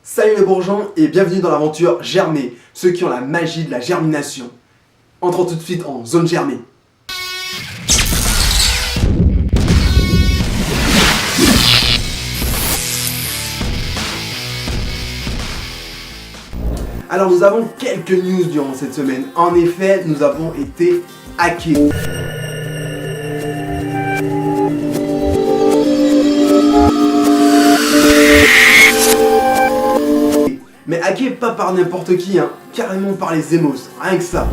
Salut les bourgeons et bienvenue dans l'aventure Germer, ceux qui ont la magie de la germination. Entrons tout de suite en zone germée. Alors nous avons quelques news durant cette semaine. En effet, nous avons été hackés. Mais hacké pas par n'importe qui, carrément par les émos, rien que ça.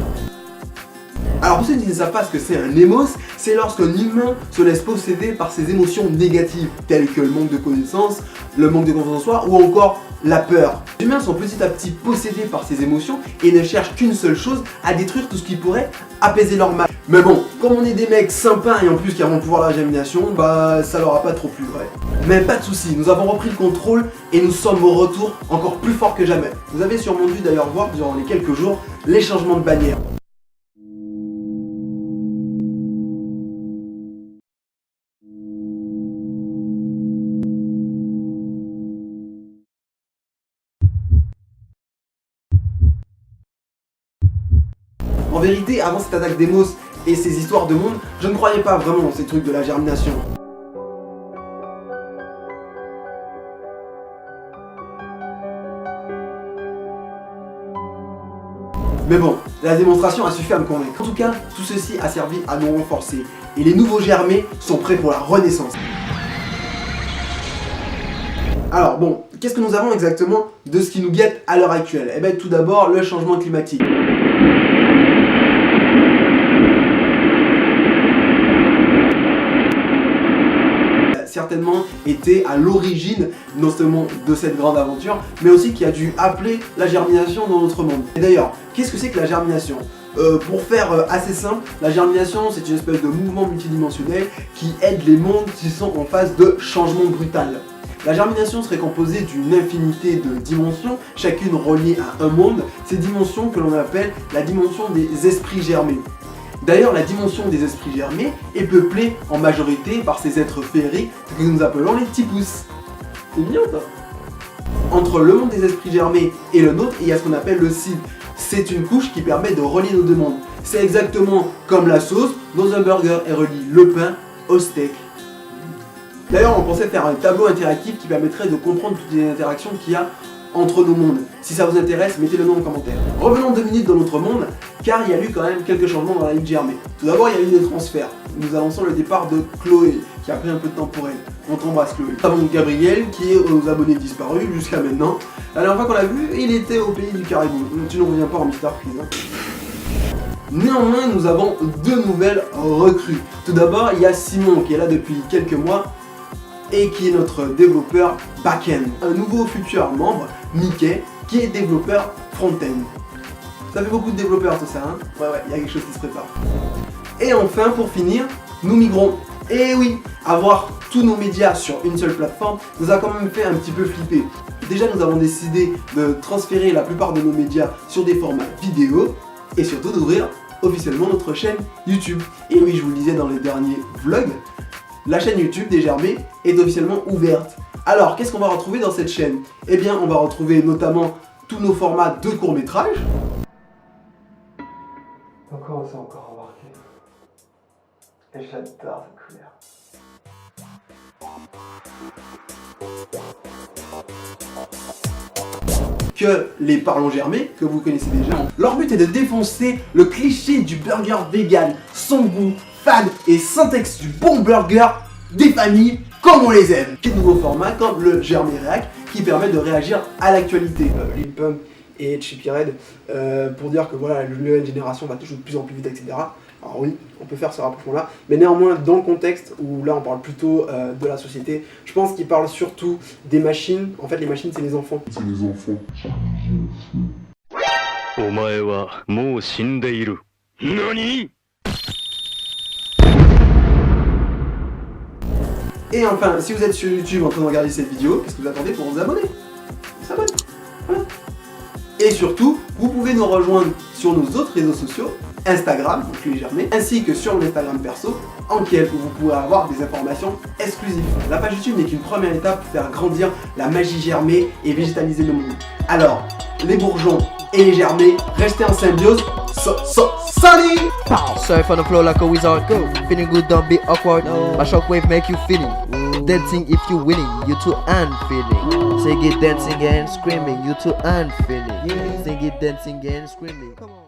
Alors pour ceux qui ne savent pas ce que c'est un émos, c'est lorsqu'un humain se laisse posséder par ses émotions négatives, telles que le manque de connaissances, le manque de confiance en soi ou encore la peur. Les humains sont petit à petit possédés par ces émotions et ne cherchent qu'une seule chose, à détruire tout ce qui pourrait apaiser leur mal. Mais bon, comme on est des mecs sympas et en plus qui avons le pouvoir de la germination, ça leur a pas trop plu, vrai. Mais pas de soucis, nous avons repris le contrôle et nous sommes au retour encore plus fort que jamais. Vous avez sûrement dû d'ailleurs voir durant les quelques jours les changements de bannière. En vérité, avant cette attaque d'Emos et ces histoires de monde, je ne croyais pas vraiment dans ces trucs de la germination. Mais bon, la démonstration a suffi à me convaincre. En tout cas, tout ceci a servi à nous renforcer. Et les nouveaux germés sont prêts pour la renaissance. Alors bon, qu'est-ce que nous avons exactement de ce qui nous guette à l'heure actuelle? Eh bien tout d'abord, le changement climatique. Certainement été à l'origine non seulement de cette grande aventure, mais aussi qui a dû appeler la germination dans notre monde. Et d'ailleurs, qu'est-ce que c'est que la germination? Pour faire assez simple, la germination c'est une espèce de mouvement multidimensionnel qui aide les mondes qui sont en phase de changement brutal. La germination serait composée d'une infinité de dimensions, chacune reliée à un monde, ces dimensions que l'on appelle la dimension des esprits germés. D'ailleurs, la dimension des esprits germés est peuplée en majorité par ces êtres féeriques que nous appelons les petits pouces. C'est mignon ça. Entre le monde des esprits germés et le nôtre, il y a ce qu'on appelle le CID. C'est une couche qui permet de relier nos deux mondes. C'est exactement comme la sauce dans un burger et relie le pain au steak. D'ailleurs, on pensait faire un tableau interactif qui permettrait de comprendre toutes les interactions qu'il y a entre nos mondes. Si ça vous intéresse, mettez-le nom en commentaire. Revenons 2 minutes dans notre monde, car il y a eu quand même quelques changements dans la ligne germée. Tout d'abord, il y a eu des transferts. Nous annonçons le départ de Chloé, qui a pris un peu de temps pour elle. On t'embrasse Chloé. Nous avons Gabriel, qui est aux abonnés disparus jusqu'à maintenant. La dernière fois qu'on l'a vu, il était au pays du Caribou. Tu ne reviens pas en Mister Freeze. Néanmoins, nous avons 2 nouvelles recrues. Tout d'abord, il y a Simon, qui est là depuis quelques mois, et qui est notre développeur back-end. Un nouveau futur membre, Mickey, qui est développeur front-end. Ça fait beaucoup de développeurs tout ça, Ouais, il y a quelque chose qui se prépare. Et enfin, pour finir, nous migrons. Et oui, avoir tous nos médias sur une seule plateforme nous a quand même fait un petit peu flipper. Déjà, nous avons décidé de transférer la plupart de nos médias sur des formats vidéo et surtout d'ouvrir officiellement notre chaîne YouTube. Et oui, je vous le disais dans les derniers vlogs, la chaîne YouTube des Germés est officiellement ouverte. Alors, qu'est-ce qu'on va retrouver dans cette chaîne? Eh bien, on va retrouver notamment tous nos formats de courts-métrages. Donc on s'est encore remarqué. Et j'adore cette couleur. Que les parlons germés, que vous connaissez déjà. Leur but est de défoncer le cliché du burger vegan, sans goût, fade et syntaxe du bon burger des familles comme on les aime. Des nouveaux formats comme le Germé React qui permet de réagir à l'actualité. Lil Pump et Chippy Red pour dire que voilà, la nouvelle génération va toujours de plus en plus vite, etc. Alors oui, on peut faire ce rapprochement là, mais néanmoins dans le contexte où là on parle plutôt de la société, je pense qu'il parle surtout des machines. En fait les machines c'est les enfants. C'est les enfants. Et enfin, si vous êtes sur YouTube en train de regarder cette vidéo, qu'est-ce que vous attendez pour vous abonner? Vous abonnez. Voilà. Et surtout, vous pouvez nous rejoindre sur nos autres réseaux sociaux Instagram, donc les Germais, ainsi que sur l'Instagram perso, en lequel vous pourrez avoir des informations exclusives. La page YouTube n'est qu'une première étape pour faire grandir la magie germée et végétaliser le monde. Alors, les bourgeons et les germés, restez en symbiose. Salut! Surf on the floor like a wizard. Go. Feeling good, don't be awkward. A shockwave make you feeling. Dancing if you winning, you too and feeling. Sing it, dancing and screaming, you too and feeling. Sing it, dancing and screaming. Come on.